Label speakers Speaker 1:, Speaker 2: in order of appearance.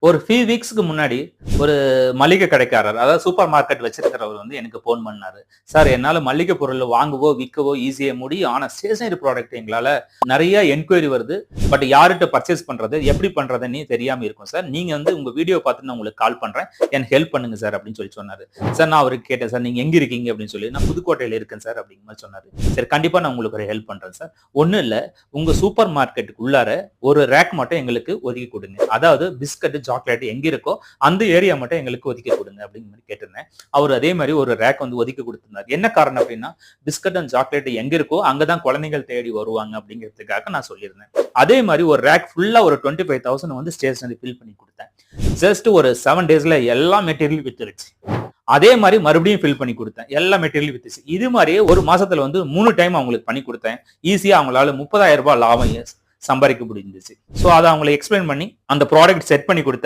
Speaker 1: ஒரு ஃபியூ வீக்ஸ்க்கு முன்னாடி ஒரு மளிகை கடைக்காரர், அதாவது சூப்பர் மார்க்கெட் வச்சிருக்கிறவர் வந்து எனக்கு ஃபோன் பண்ணாரு. சார் என்னால மளிகை பொருள் வாங்கவோ, விற்கவோ ஈஸியா முடியும். ஆனா ஸ்டேஷனரி ப்ராடக்ட் எங்களால நெறைய என்குயரி வருது. பட் யார்கிட்ட பர்ச்சேஸ் பண்றது, எப்படி பண்றதுன்னே தெரியாம இருக்கும் சார். நீங்க வந்து உங்க வீடியோ பார்த்து நான் உங்களுக்கு கால் பண்றேன். எனக்கு ஹெல்ப் பண்ணுங்க சார் அப்படின்னு சொல்லி சொன்னாரு. சார் நான் அவருக்கு கேட்டேன் சார், நீங்க எங்க இருக்கீங்க அப்படின்னு சொல்லி. நான் புதுக்கோட்டையில இருக்கேன் சார் அப்படிங்கிற மாதிரி சொன்னாரு. சரி கண்டிப்பா நான் உங்களுக்கு ஒரு ஹெல்ப் பண்றேன் சார். ஒண்ணும் இல்ல, உங்க சூப்பர் மார்க்கெட்டுக்கு உள்ளார ஒரு ரேக் மட்டும் எங்களுக்கு ஒதுக்கி கொடுங்க. அதாவது பிஸ்கட், சாக்லேட் எங்க இருக்கோ அந்த ஏரியா மட்டும் எங்களுக்கு ஒதுக்கி கொடுங்க அப்படிங்கிற மாதிரி கேட்டிருந்தேன். அவர் அதே மாதிரி ஒரு ரேக் வந்து ஒதுக்கி கொடுத்திருந்தார். என்ன காரணம் அப்படின்னா, பிஸ்கட் அண்ட் சாக்லேட் எங்க இருக்கோ அங்கதான் குழந்தைகள் தேடி வருவாங்க அப்படிங்கிறதுக்காக நான் சொல்லியிருந்தேன். அதே மாதிரி ஒரு ரேக் ஃபுல்லா ஒரு 25,000 வந்து ஸ்டேஷனரி ஃபில் பண்ணி கொடுத்தேன். ஜஸ்ட் ஒரு 7 டேஸ்ல எல்லா மெட்டீரியல் வித்துருச்சு. அதே மாதிரி மறுபடியும் ஃபில் பண்ணி கொடுத்தேன். எல்லா மெட்டீரியல் வித்துச்சு. இது மாதிரியே ஒரு மாசத்துல வந்து 3 டைம் அவங்களுக்கு பண்ணி கொடுத்தேன். ஈஸியா அவங்களால 30,000 ரூபாய் லாபம் சம்பாதிக்க முடிஞ்சிச்சு. சோ அதை அவங்களை எக்ஸ்பிளைன் பண்ணி அந்த ப்ராடக்ட் செட் பண்ணி கொடுத்தேன்.